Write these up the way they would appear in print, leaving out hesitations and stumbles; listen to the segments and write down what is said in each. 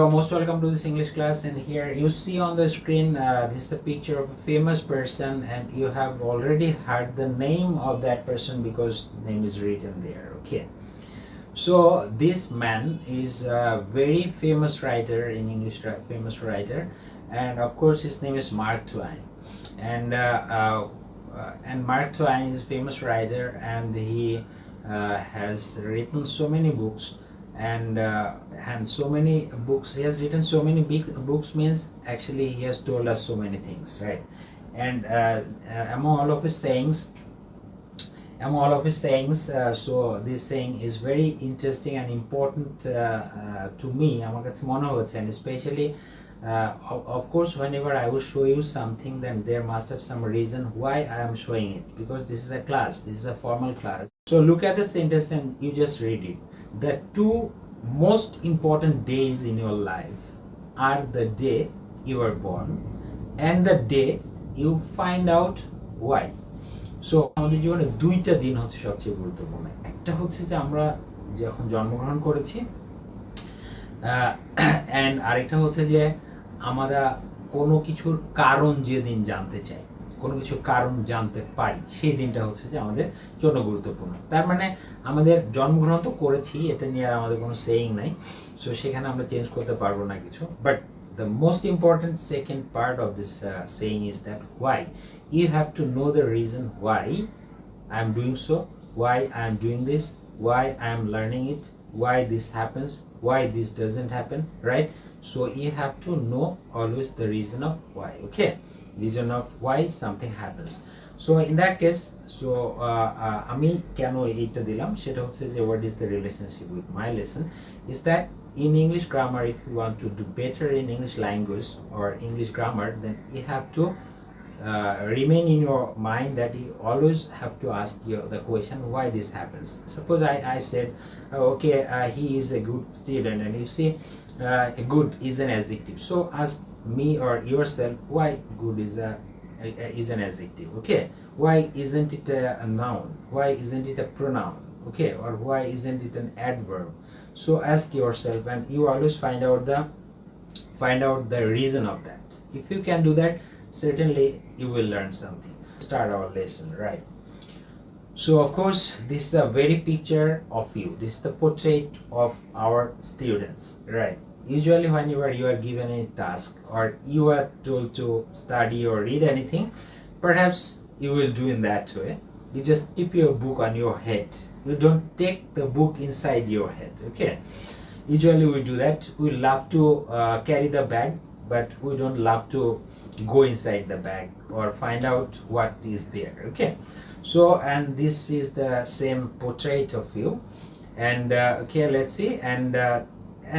So most welcome to this English class, and here you see on the screen this is the picture of a famous person, and you have already heard the name of that person because name is written there. Okay, so this man is a very famous writer in English, famous writer, and of course his name is Mark Twain. And Mark Twain is a famous writer, and he has written so many books. And so many books he has written. So many big books means actually he has told us so many things, right? And among all of his sayings, so this saying is very interesting and important to me, and especially of course whenever I will show you something, then there must have some reason why I am showing it, because this is a class, this is a formal class. So look at the sentence and you just read it. The two most important days in your life are the day you were born and the day you find out why. So আমাদের জীবনে দুইটা দিন হচ্ছে সবচেয়ে গুরুত্বপূর্ণ। একটা হচ্ছে যে আমরা যখন জন্মগ্রহণ করেছি, এন্ড আরেকটা হচ্ছে যে আমরা কোনো কিছুর কারণ যেদিন জানতে চাই, কোনো কিছু কারণ জানতে পারি, সেই দিনটা হচ্ছে যে আমাদের জন্য গুরুত্বপূর্ণ। তার মানে আমাদের জন্মগ্রহণ তো করেছি, এটা নিয়ে আর আমাদের কোনো সেইং নাই, সো সেখানে আমরা চেঞ্জ করতে পারবো না কিছু। But the most important second part of this saying is that why. You have to know the reason why I am doing so, why I am doing this, why I am learning it, why this happens, why this doesn't happen, right? So you have to know always the reason of why. Okay, reason of why something happens. So in that case, so আমি কেন এইটা দিলাম সেটা হচ্ছে যে what is the relationship with my lesson is that in English grammar, if you want to do better in English language or English grammar, then you have to remain in your mind that you always have to ask the question why this happens. Suppose I said okay, he is a good student, and you see good is an adjective, so ask me or yourself why good is an adjective. Okay, why isn't it a noun, why isn't it a pronoun, okay, or why isn't it an adverb? So ask yourself, and you always find out the reason of that. If you can do that, certainly you will learn something. Start our lesson, right? So of course this is a very picture of you, this is the portrait of our students, right? Usually whenever you are given a task or you are told to study or read anything, perhaps you will do in that way. You just keep your book on your head, you don't take the book inside your head. Okay, usually we do that. We love to carry the bag, but we don't love to go inside the bag or find out what is there. Okay, so and this is the same portrait of you, and okay, let's see.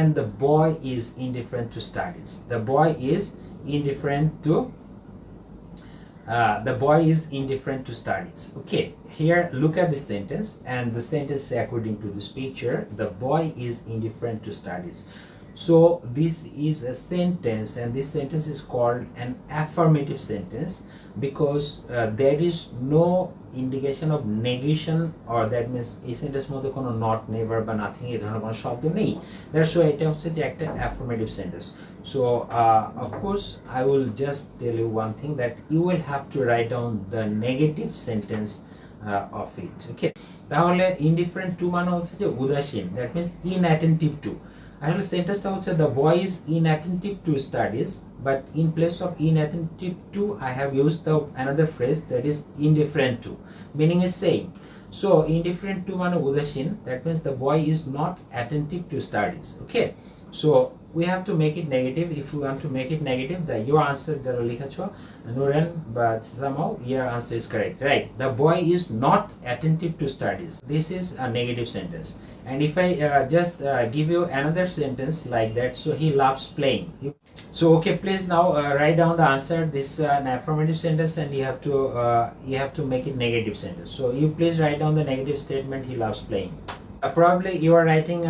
And the boy is indifferent to studies. The boy is indifferent to studies. Okay, here look at this sentence, and the sentence according to this picture, the boy is indifferent to studies. So this is a sentence, and this sentence is called an affirmative sentence because there is no indication of negation, or that means এই sentence মধ্যে কোনো not, never বা nothing এই ধরনের কোনো শব্দ নেই। That's why এটা হচ্ছে যে একটা affirmative sentence. So of course I will just tell you one thing, that you will have to write down the negative sentence of it. Okay, তাহলে indifferent to মানে হচ্ছে যে উদাসীন, that means inattentive to. আসলে সেন্টেন্সটা হচ্ছে the boy is inattentive to studies, but in place of inattentive to I have used the another phrase that is indifferent to, meaning is same. So indifferent to মানে উদাসীন, that means the boy is not attentive to studies. Okay, so we have to make it negative. If we want to make it negative, your answer দ্বারা লিখেছো Nuran, but somehow your answer is correct, right? The boy is not attentive to studies. This is a negative sentence. And if I just give you another sentence like that, so he loves playing. So okay, please now write down the answer. This is an affirmative sentence, and you have to make it negative sentence. So you please write down the negative statement, he loves playing. Probably you are writing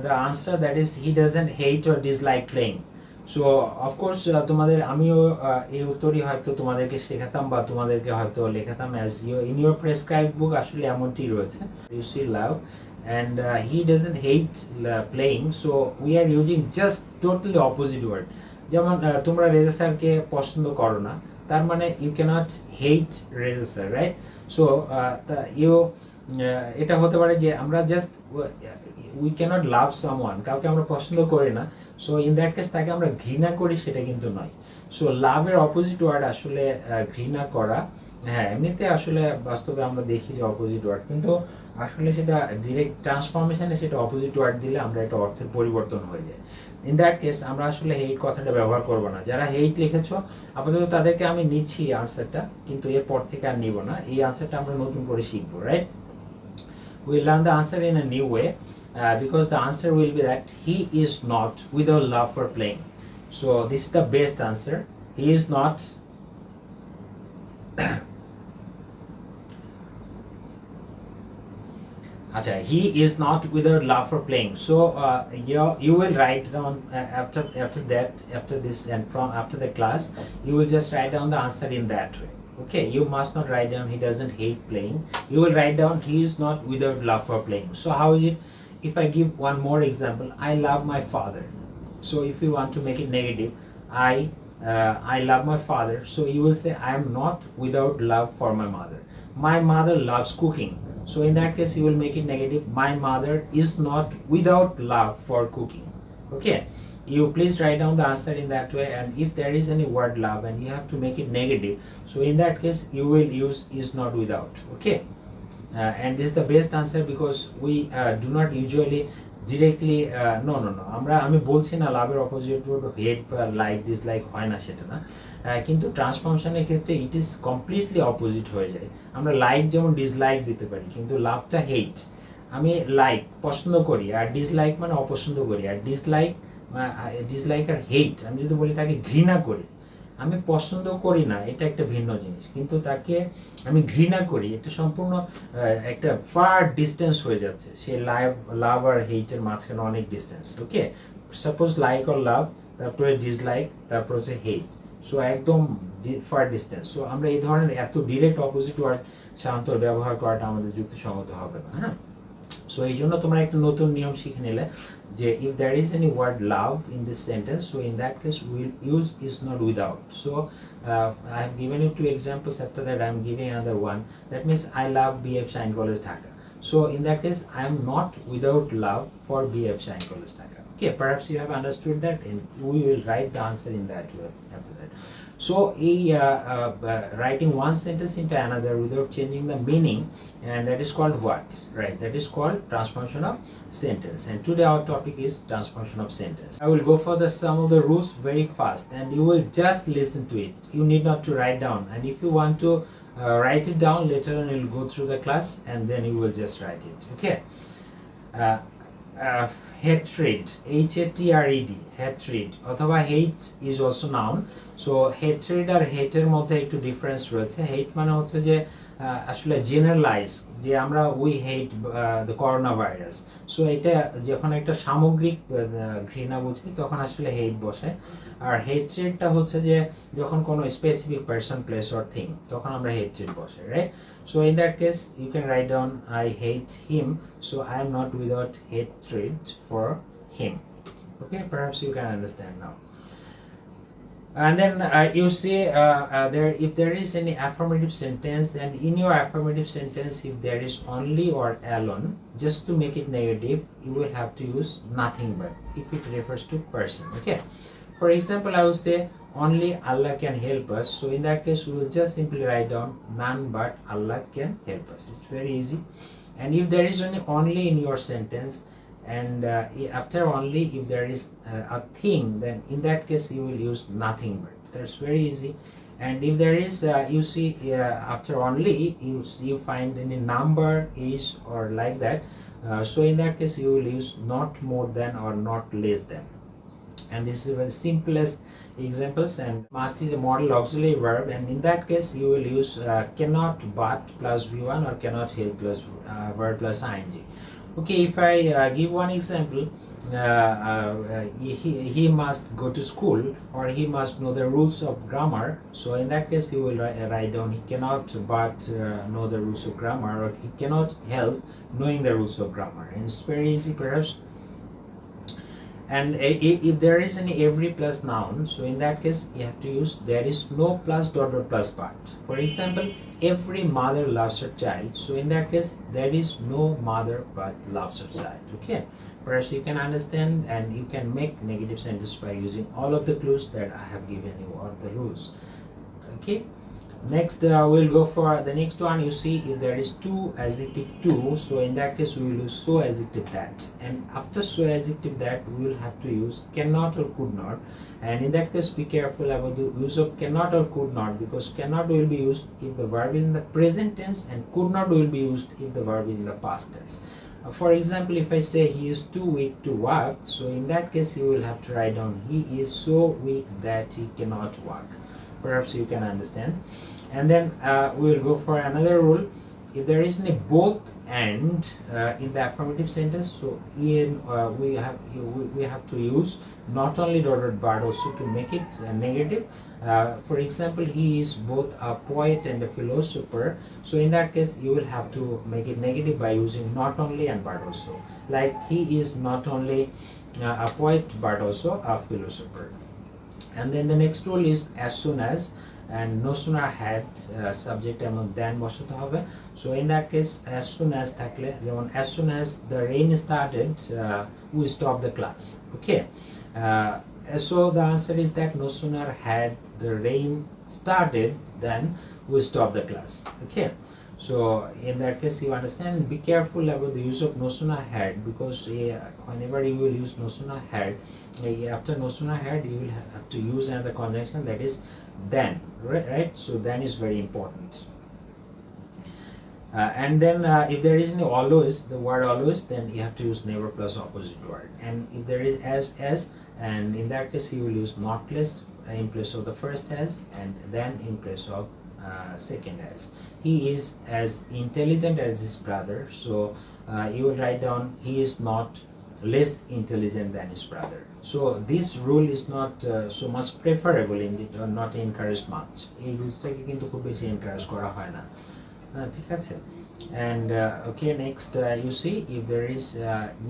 the answer, that is he doesn't hate or dislike playing. So of course তোমাদের আমিও এই উত্তরই হয়তো তোমাদেরকে শেখাতাম বা তোমাদেরকে হয়তো লেখাতাম as in your prescribed book, আসলে এমনটি রয়েছে, you see love and he doesn't hate playing, so we are using just totally opposite word. যেমন তোমরা রেজা স্যারকে পছন্দ করো না, তার মানে you can't hate Reza sir, right? So you এটা হতে পারে যে আমরা just we can't love someone, কাউকে আমরা পছন্দ করি না, সো ইন দ্যাট কেস তাকে আমরা ঘৃণা করি, সেটা কিন্তু নয়। সো লাভের অপোজিট ওয়ার্ড আসলে ঘৃণা করা। হ্যাঁ, এমনিতে আসলে বাস্তবে আমরা দেখি যে অপোজিট ওয়ার্ড, কিন্তু আসলে সেটা ডিরেক্ট ট্রান্সফরমেশনে সেটা অপোজিট ওয়ার্ড দিলে আমরা এটা অর্থের পরিবর্তন হয়ে যায়। ইন দ্যাট কেস আমরা আসলে হেট কথাটা ব্যবহার করব না। যারা হেট লিখেছো আপাতত তাদেরকে আমি নিচ্ছি আনসারটা, কিন্তু এরপর থেকে আর নিব না। এই আনসারটা আমরা নতুন করে শিখবো, right? We'll learn the answer in a new way, because the answer will be that he is not without love for playing. So this is the best answer. He is not he is not without love for playing. So you will write down after this and from after the class you will just write down the answer in that way. Okay, you must not write down he doesn't hate playing. You will write down he is not without love for playing. So how is it if I give one more example? I love my father. So if you want to make it negative, I love my father, so you will say I am not without love for my mother. My mother loves cooking, so in that case you will make it negative. My mother is not without love for cooking. Okay, you please write down the answer in that way, and if there is any word love and you have to make it negative, so in that case you will use is not without. Okay, and this is the best answer because we do not usually directly আমি বলছি না লাভের opposite word হেট বা like dislike হয় না, সেটা না, কিন্তু ট্রান্সফরমেশনের ক্ষেত্রে ইট ইজ কমপ্লিটলি অপোজিট হয়ে যায়। আমরা লাইক যেমন ডিসলাইক দিতে পারি, কিন্তু লাভটা হেট। আমি লাইক পছন্দ করি আর ডিসলাইক মানে অপছন্দ করি, আর ডিসলাইক আর হেট আমি যদি বলি তাকে ঘৃণা করি, আমি পছন্দ করি না, এটা একটা ভিন্ন জিনিস, কিন্তু তাকে আমি ঘৃণা করি, এটা সম্পূর্ণ একটা ফার ডিস্টেন্স হয়ে যাচ্ছে। সে লাভ আর হেটের মাঝখানে অনেক distance. Okay, suppose like or love, তারপরে ডিসলাইক, তারপর হচ্ছে হেট, সো একদম ফার ডিস্টেন্স। সো আমরা এই ধরনের এত ডিরেক্ট অপোজিট ওয়ার্ড সাধারণত ব্যবহার করাটা আমাদের যুক্তিসঙ্গত হবে না। হ্যাঁ, সো এই জন্য তোমরা একটা নতুন নিয়ম শিখে নিলে যে if there is any word love in this sentence, so in that case we will use is not without. So I have given you two examples, after that I am giving another one. That means I love BAF Shaheen College Dhaka, so in that case I am not without love for BAF Shaheen College Dhaka. Okay, perhaps you have understood that, and we will write the answer in that way after that. So writing one sentence into another without changing the meaning, and that is called what? Right, that is called transformation of sentence. And today our topic is transformation of sentence. I will go for some of the rules very fast, and you will just listen to it. You need not to write down, and if you want to write it down later on, you will go through the class and then you will just write it. Okay, hatred, hatred, hatred অথবা hate is also noun. So hatred R hate এর মধ্যে একটু difference রয়েছে। hate মানে হচ্ছে যে আসলে generalise, যে আমরা we hate the corona virus, so এটা যখন একটা সামগ্রিক ঘৃণা বুঝি তখন আসলে হেট বসে। আর হেট্রেডটা হচ্ছে যে যখন কোনো specific person, place or thing, তখন আমরা হেট্রেড বসে, right? So in that case you can write down I hate him, so I am not without hatred for him. Okay, perhaps you can understand now. And then you see there, if there is any affirmative sentence, and in your affirmative sentence if there is only or alone, just to make it negative you will have to use nothing but if it refers to person. Okay, for example I will say only Allah can help us, so in that case we will just simply write down none but Allah can help us. It's very easy. And if there is only in your sentence, and after only if there is a thing, then in that case you will use nothing but. That's very easy. And if there is you see after only you find any number, is, or like that, so in that case you will use not more than or not less than. And this is the simplest examples. And must is a model auxiliary verb, and in that case you will use cannot but plus v1 or cannot help plus verb plus ing. Okay, if I give one example, he must go to school, or he must know the rules of grammar. So in that case, he will write down he cannot but know the rules of grammar, or he cannot help knowing the rules of grammar. And it's very easy, perhaps. And if there is an every plus noun, so in that case you have to use there is no plus dot or plus but. For example, every mother loves her child, so in that case there is no mother but loves her child. Okay, perhaps you can understand, and you can make negative sentence by using all of the clues that I have given you, or the rules. Okay, next we'll go for the next one. You see, if there is to adjective to, so in that case we will use so adjective that, and after so adjective that we will have to use cannot or could not. And in that case be careful about the use of cannot or could not, because cannot will be used if the verb is in the present tense, and could not will be used if the verb is in the past tense. For example, if I say he is too weak to walk, so in that case you will have to write down he is so weak that he cannot walk. Perhaps you can understand. And then we will go for another rule. If there is a both and in the affirmative sentence, so in we have to use not only dotted but also to make it negative. For example, he is both a poet and a philosopher, so in that case you will have to make it negative by using not only and but also, like he is not only a poet but also a philosopher. And then the next rule is as soon as, and no sooner had subject among than বসাতে হবে. So in that case as soon as থাকলে, যেমন as soon as the rain started we stopped the class. Okay, so the answer is that no sooner had the rain started than we stopped the class. Okay, so in that case you understand. Be careful about the use of no sooner had, because whenever you will use no sooner had, after no sooner had you will have to use another conjunction, that is then, right? So then is very important. And then if there is no always, the word always, then you have to use never plus opposite word. And if there is as, and in that case you will use not less in place of the first as, and then in place of second as. He is as intelligent as his brother, so you will write down he is not less intelligent than his brother. So this rule is not so much preferable indeed, or not encouraged much. এই রুলসটাকে কিন্তু খুব বেশি encourage করা হয় না, ঠিক আছে? And okay, next you see, if there is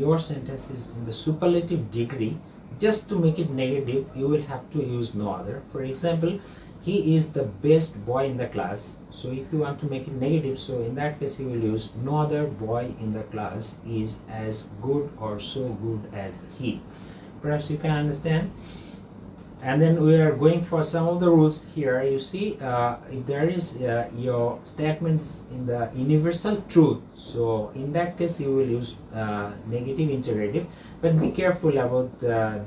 your sentence is in the superlative degree, just to make it negative you will have to use no other. For example, he is the best boy in the class, so if you want to make it negative, so in that case you will use no other boy in the class is as good or so good as he. Perhaps you can understand. And then we are going for some of the rules here. You see, if there is your statements in the universal truth, so in that case you will use negative integrative. But be careful about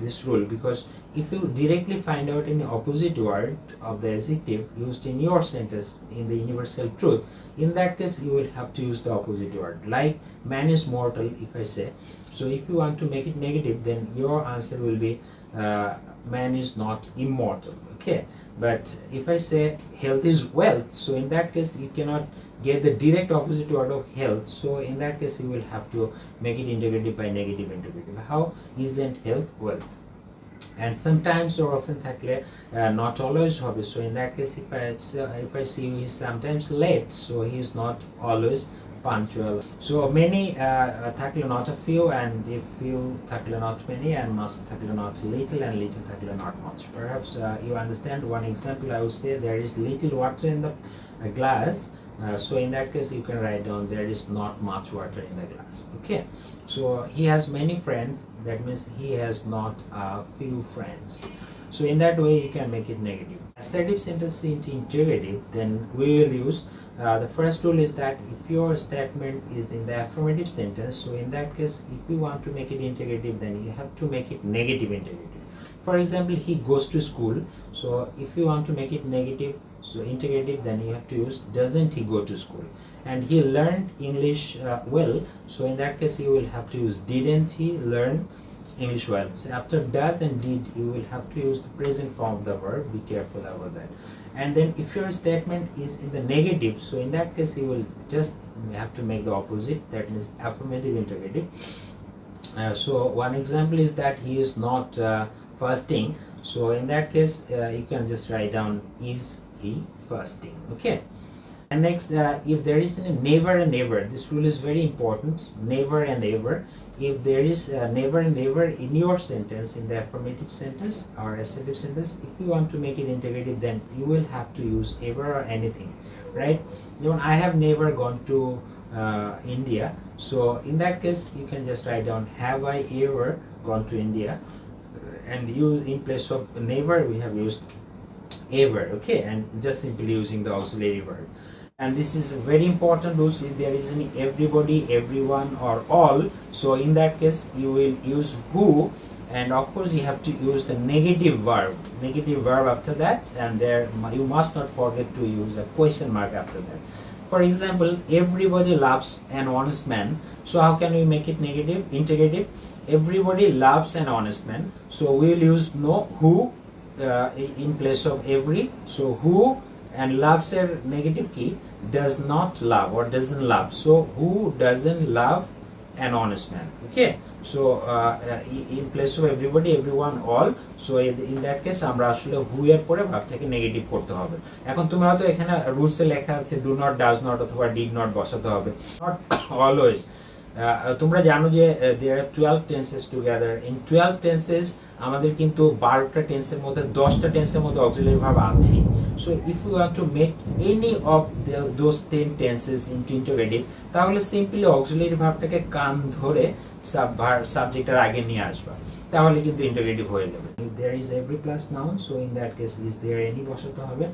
this rule, because if you directly find out any opposite word of the adjective used in your sentence in the universal truth, in that case you will have to use the opposite word. Like man is mortal, if I say, so if you want to make it negative, then your answer will be man is not immortal. Okay, but if I say health is wealth, so in that case you cannot get the direct opposite word of health, so in that case you will have to make it integrative by negative integrative. How? Isn't health wealth? And sometimes or often থাকলে not always হবে, so in that case if I see he is sometimes late, so he is not always punctual. So many থাকলে not a few, and if few থাকলে not many, and much থাকলে not little, and little থাকলে not much. Perhaps you understand. One example I would say, there is little water in the glass, so in that case you can write down there is not much water in the glass. Okay, so he has many friends, that means he has not a few friends. So in that way you can make it negative. Assertive sentence into interrogative, then we will use the first rule is that if your statement is in the affirmative sentence, so in that case if you want to make it integrative, then you have to make it negative integrative. For example, he goes to school, so if you want to make it negative, so integrative, then you have to use doesn't he go to school. And he learned English well, so in that case you will have to use didn't he learn English well. So after does and did, you will have to use the present form of the verb. Be careful about that. And then if your statement is in the negative, so in that case you will just have to make the opposite, that means affirmative interrogative. So one example is that he is not fasting. So in that case you can just write down, is he fasting? Okay. And next, if there is never and ever, this rule is very important, never and ever. If there is never and ever in your sentence, in the affirmative sentence or assertive sentence, if you want to make it integrative, then you will have to use ever or anything, right? Even I have never gone to India, so in that case you can just write down, have I ever gone to India? And you, in place of never, we have used ever. Okay, and just simply using the auxiliary verb. And this is a very important rule. If there is any everybody, everyone, or all, so in that case you will use who, and of course you have to use the negative verb after that, and there you must not forget to use a question mark after that. For example, everybody loves an honest man. So how can we make it negative, integrative? Everybody loves an honest man. So we will use who in place of every. So who, and loves a negative key, does not love or doesn't love. So who doesn't love an honest man? Okay, so in place of everybody, everyone, all, so in that case আমরা আসলে who এর পরে ভার্বটাকে negative করতে হবে। এখন তোমরা হয়তো এখানে রুলসে লেখা আছে do not, does not অথবা did not বসাতে হবে, not always। তোমরা জানো যে there are 12 tenses together. in 12 tenses আমাদের কিন্তু 12টা টেন্সের মধ্যে 10টা টেন্সের মধ্যে অক্সিলারি ভার্ব আছে। So if you want to make any of those 10 tenses into interrogative, তাহলে সিম্পলি অক্সিলারি ভার্বটাকে কান ধরে সাবজেক্টের আগে নিয়ে আসবা, তাহলে কিন্তু ইন্টারোগেটিভ হয়ে যাবে। If there is every plus noun, so in that case is there any বসাতে হবে।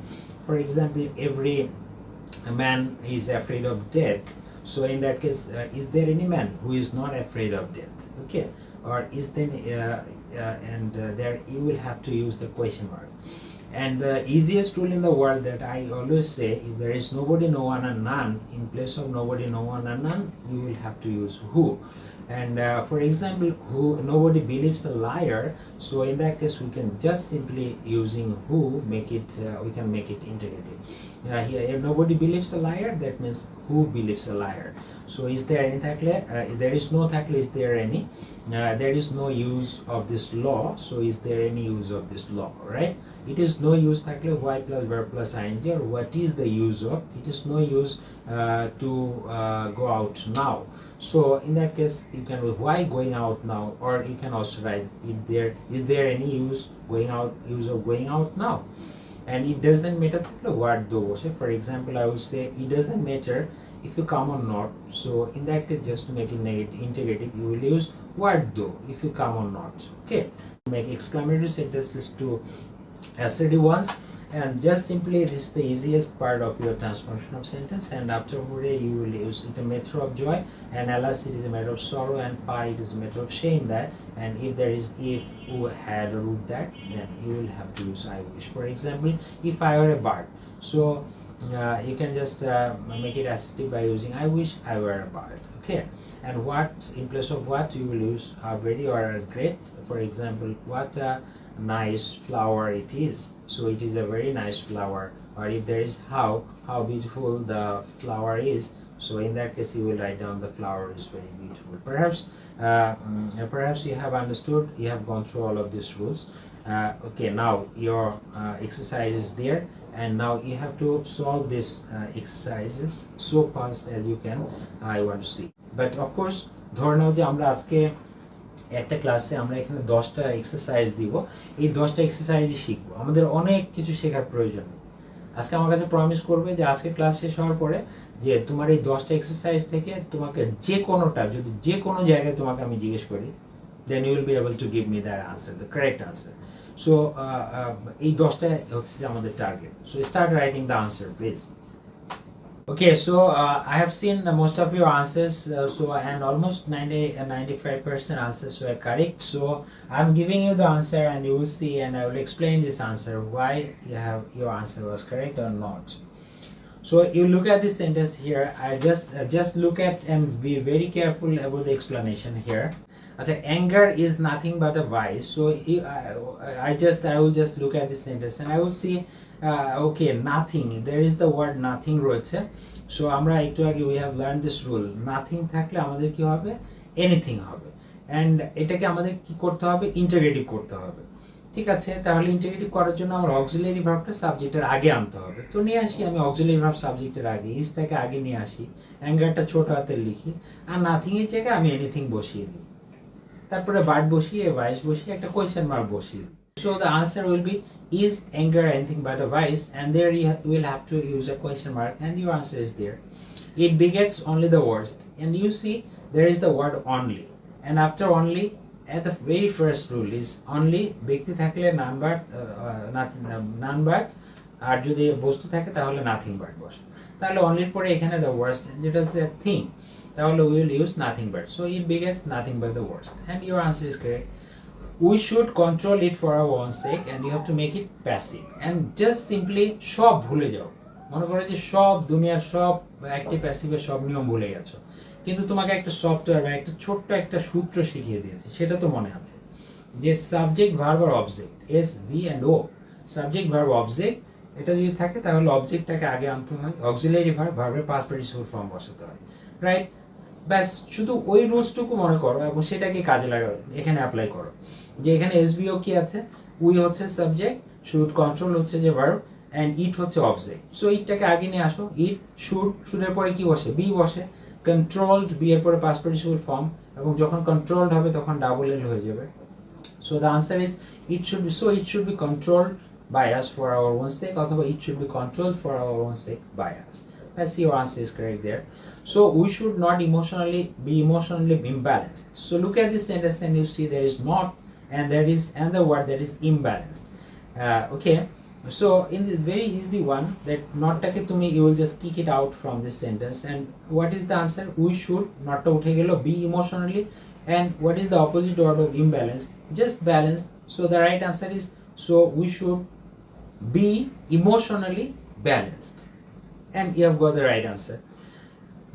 For example, every man is afraid of death. So in that case, is there any man who is not afraid of death? Okay, or is there there you will have to use the question mark. And the easiest rule in the world that I always say, if there is nobody, no one, and none, in place of nobody, no one, and none, you will have to use who. And for example, who, nobody believes a liar. So in that case we can just simply using who make it we can make it integrative. Here, if nobody believes a liar, that means who believes a liar. So is there any থাকলে there is no থাকলে is there any, there is no use of this law, so is there any use of this law, right? It is no use থাকলে why plus verb plus ing, or what is the use of, it is no use to go out now. So in that case you can why going out now, or you can also write if there is there any use going out, use of going out now. And it doesn't matter what though. So for example, I would say it doesn't matter if you come or not. So in that case, just to make it integrative, you will use what though if you come or not. Okay, make exclamatory sentences to assertive ones, and just simply this is the easiest part of your transformation of sentence. And after you will use it a matter of joy, and alas it is a matter of sorrow, and fi it is a matter of shame that, and if there is if, who, had, or would that, then you will have to use I wish. For example, if I were a bird, so you can just make it assertive by using I wish I were a bird. Okay, and what, in place of what you will use are very or are great. For example, what a nice flower it is, so it is a very nice flower. Or if there is how beautiful the flower is, so in that case you will write down the flower is very beautiful. Perhaps you have understood, you have gone through all of these rules. Okay, now your exercise is there, and now you have to solve these exercises so fast as you can. I want to see, but of course ধরে নাও যে আমরা আজকে একটা ক্লাসে আমরা এখানে 10টা exercise দিব, এই 10টা এক্সারসাইজই শিখবো, আমাদের অনেক কিছু শেখার প্রয়োজন। আজকে আমার কাছে প্রমিস করবে যে আজকে ক্লাস শেষ হওয়ার পরে যে তোমার এই 10টা এক্সারসাইজ থেকে তোমাকে যে কোনোটা, যদি যে কোনো জায়গায় তোমাকে আমি জিজ্ঞেস করি, then you will be able to give me that answer, the correct answer. So এই 10টা হচ্ছে আমাদের target. So start writing the answer please. Okay, so I have seen most of your answers, and almost 95% answers were correct. So I'm giving you the answer, and you will see, and I will explain this answer why your answer was correct or not. So you look at this sentence here. I just look at and be very careful about the explanation here. আচ্ছা, anger is nothing but a vice. So I will just look at this sentence and I will see okay, nothing, there is the word nothing রয়েছে. So আমরা একটু আগে we have learned this rule, nothing থাকলে আমাদের কি হবে, anything হবে, and এটাকে আমাদের কি করতে হবে, ইন্টিগ্রেটিভ করতে হবে. ঠিক আছে, তাহলে ইন্টিগ্রেটিভ করার জন্য আমার অক্সিলারি ভার্বটা সাবজেক্টের আগে আনতে হবে. তো নিয়ে আসি আমি অক্সিলারি ভার্ব সাবজেক্টের আগে, ইজ থেকে আগে নিয়ে আসি, অ্যাঙ্গারটা ছোট হাতের লিখি, আর নাথিং এর জায়গায় আমি এনিথিং বসিয়ে দিই, তারপরে ভার্ব বসিয়ে ভাইস বসিয়ে একটা কোয়েশ্চেন মার্ক বসিয়ে দিই. So the answer will be, is anger anything but a vice, and there you will have to use a question mark and your answer is there. It begets only the worst, and you see there is the word only, and after only at the very first rule is only ব্যক্তি থাকলে none but, আর যদি বস্তু থাকে তাহলে nothing but বসে. তাহলে only এর পরে এখানে the worst যেটা হচ্ছে thing, তাহলে we will use nothing but. So it begets nothing but the worst, and your answer is correct. We should control it for our own sake, and you have to make it passive, and just simply সব ভুলে যাও. মনে করো যে সব দুনিয়ার সব active প্যাসিভের সব নিয়ম ভুলে গেছো, কিন্তু তোমাকে একটা সফটওয়্যার বা একটা ছোট্ট একটা সূত্র শিখিয়ে দিয়েছে, সেটা তো মনে আছে যে সাবজেক্ট ভার্ব আর object, S V and O, subject verb object, এটা যদি থাকে তাহলে অবজেক্টটাকে আগে আনতে হয়, অক্সিলারি ভার্ব ভার্বের পাস্ট পার্টিসিপল ফর্ম বসাতে হয়, রাইট? ব্যাস, শুধু ওই রুলসটুকু মনে করো এবং সেটাকে কাজে লাগাও, এখানে অ্যাপ্লাই করো. যে এখানে এসবিও কি আছে, উই হচ্ছে সাবজেক্ট, শুড কন্ট্রোল হচ্ছে যে ভার্ব, এন্ড ইট হচ্ছে অবজেক্ট. সো ইটটাকে আগে নিয়ে আসো, ইট শুড, শুডের পরে কি বসে, বি বসে, কন্ট্রোলড, বি এর পরে পাস্ট পার্টিসিপল ফর্ম, এবং যখন কন্ট্রোলড হবে তখন ডাবল এল হয়ে যাবে. So the answer is it should be, so it should be controlled by us for our own sake, অথবা it should be controlled for our own sake by us. That's your answer is correct there. So we should not be emotionally imbalanced. So look at this sentence and you see there is not, and there is another word that is imbalanced. Okay, so in this very easy one, that not take to me, you will just kick it out from this sentence. And what is the answer? We should not to উঠে গেল, be emotionally, and what is the opposite word of imbalanced? Just balanced. So the right answer is, so we should be emotionally balanced, and you have got the right answer.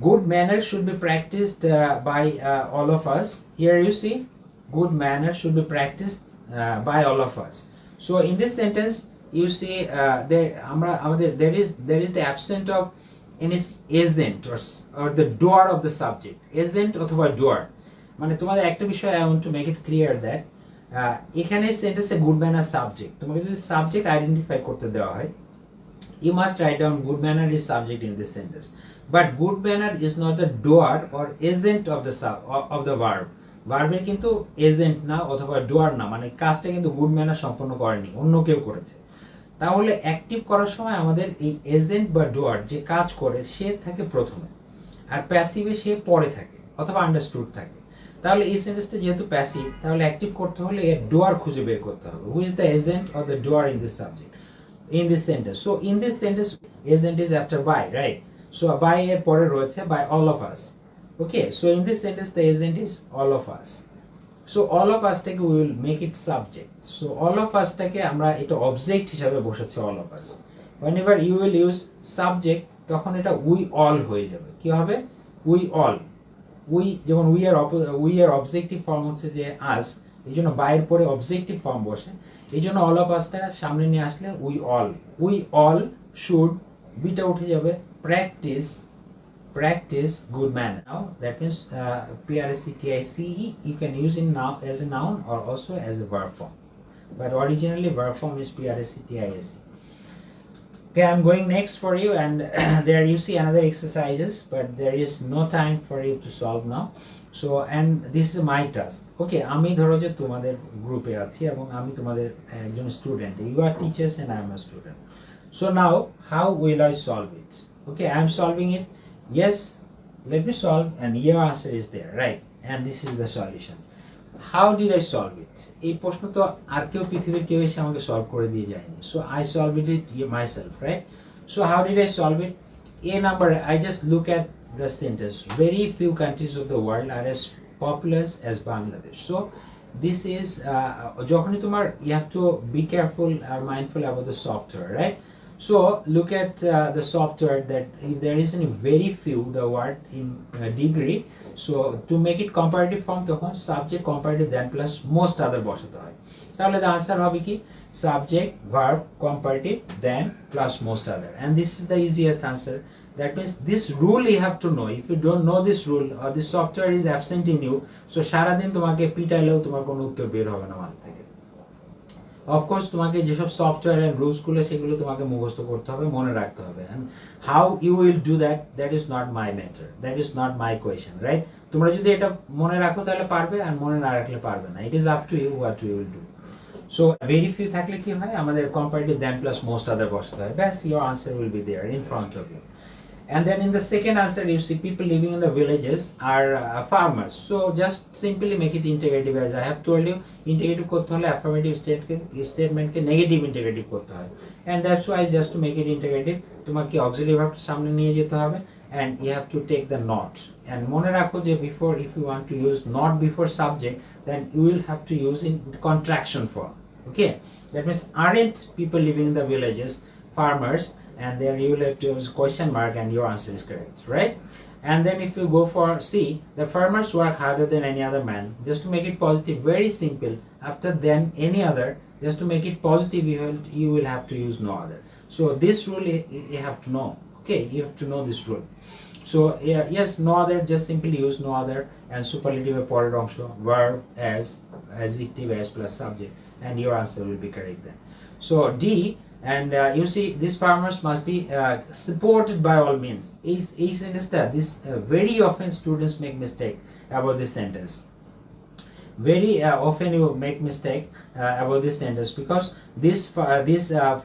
Good manners should be practiced by all of us. Here you see, good manners should be practiced by all of us. So in this sentence you see there is the absence of any agent or the doer of the subject, agent অথবা doer. মানে তোমাদের একটা বিষয় I want to make it clear that এখানে সেন্টেন্সে good manner subject, তোমাকে যদি subject identify করতে দেওয়া হয়, you must write down good manner is subject in this sentence, but good manner is not the doer or agent of the verb. ভার্বের কিন্তু agent না অথবা ডোয়ার না, মানে কাজটা কিন্তু গুড ম্যানার সম্পন্ন করেনি, অন্য কেউ করেছে. তাহলে অ্যাক্টিভ করার সময় আমাদের এই এজেন্ট বা ডোয়ার যে কাজ করে সে থাকে প্রথমে, আর প্যাসিভে সে পরে থাকে অথবা আন্ডারস্টুড থাকে. তাহলে এই সেন্টেন্সটা যেহেতু প্যাসিভ, তাহলে অ্যাক্টিভ করতে হলে এর ডোয়ার খুঁজে বের করতে হবে. Who is the agent or the doer in this subject, in this sentence? So in this sentence agent is after by, right? So by এর পরে রয়েছে by all of us. Okay, so in this sentence the agent is all of us. So all of us take, we will make it subject. So all of us take আমরা এটা object হিসেবে বসাচ্ছি all of us. Whenever you will use subject তখন এটা we all হয়ে যাবে. কি হবে? We all. We যেমন we are অবজেক্টিভ ফর্ম হচ্ছে যে us, এই জন্য by এর পরে অবজেক্টিভ ফর্ম বসে, এই জন্য all of us টা সামনে নিয়ে আসলে we all should, বিটা উঠে যাবে, practice good manner. Now that means practice you can use in now as a noun or also as a verb form, but originally verb form is practice. Okay, I'm going next for you, and there you see another exercises, but there is no time for you to solve now. So and this is my task. Okay, আমি ধরো যে তোমাদের গ্রুপে আছি এবং আমি তোমাদের একজন student, you are teachers and I am a student. So now how will I solve it? Okay, I am solving it. Yes, let me solve, and your answer is there, right? And this is the solution. How did I solve it? এই প্রশ্ন তো আর কেউ পৃথিবীর কেউ এসে আমাকে solve করে দিয়ে যায়নি. So I solved it myself, right? So how did I solve it? A number, I just look at the sentence. Very few countries of the world are as populous as Bangladesh. So this is যখনই তোমার, you have to be careful or mindful about the software, right? So look at the software that if there is any very few the word in degree, so to make it comparative form তখন subject comparative then plus most other বসাতে হয়। তাহলে the answer হবে কি subject verb comparative then plus most other, and this is the easiest answer. That means this rule you have to know. If you don't know this rule or this software is absent in you, so সারাদিন তোমাকে পিটাইলেও তোমার কোনো উত্তর বের হবে না মাথা থেকে। অফকোর্স তোমাকে যেসব সফটওয়্যার এন্ড রুলস গুলো সেগুলো তোমাকে মুখস্থ করতে হবে, মনে রাখতে হবে, and how you will do that is not my matter, that is not my question, right? তোমরা যদি এটা মনে রাখো তাহলে পারবে, আর মনে না রাখলে পারবে না। It is up to you what you will do. So very few থাকলে কি হয়, আমাদের comparative than plus most other বসাতে হয়, ব্যাস, your answer will be there in front of you. And then in the second answer you see people living in the villages are farmers. So just simply make it integrative, as I have told you. Integrative করতে হলে affirmative statement কে negative integrative করতে হয়, and that's why just to make it integrative তোমাকে auxiliary verb সামনে নিয়ে যেতে হবে, and you have to take the not, and মনে রাখো যে before, if you want to use not before subject, then you will have to use in contraction form. Okay, that means aren't people living in the villages farmers, and then you will have to use question mark and your answer is correct, right? And then if you go for C, the farmers work harder than any other man. Just to make it positive, very simple, after then any other, just to make it positive you will have to use no other. So this rule you have to know, okay, you have to know this rule. So yes, no other, just simply use no other, and superlative পরের অংশ verb as, adjective as plus subject, and your answer will be correct then. So D, and you see these farmers must be supported by all means. Is understand this, very often students make mistake about this sentence. Very often you make mistake about this sentence, because these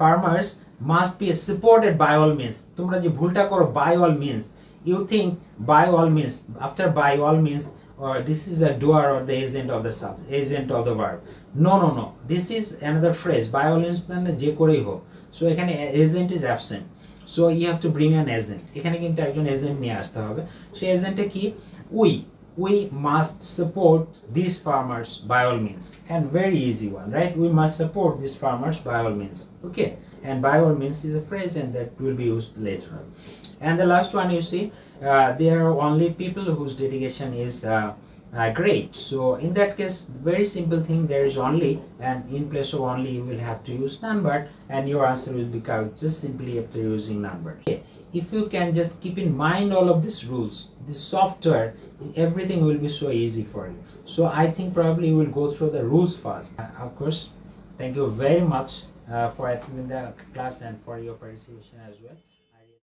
farmers must be supported by all means. তোমরা যে ভুলটা করো by all means, you think by all means, after by all means, or this is a doer or the agent of the agent of the verb. No, this is another phrase. By all means মানে যে করেই হোক, so এখানে agent is absent, so you have to bring an agent. এখানে কিন্তু একজন agent নিয়ে আসতে হবে। সেই এজেন্টে কি, we must support these farmers by all means, and very easy one, right? We must support these farmers by all means, okay, and by all means is a phrase, and that will be used later on. And the last one, you see, there are only people whose dedication is great. So in that case, very simple thing, there is only, and in place of only you will have to use none but, and your answer will be correct just simply after using none but. Okay. If you can just keep in mind all of these rules, this software, everything will be so easy for you. So I think probably you will go through the rules first. Of course, thank you very much for attending the class and for your participation as well.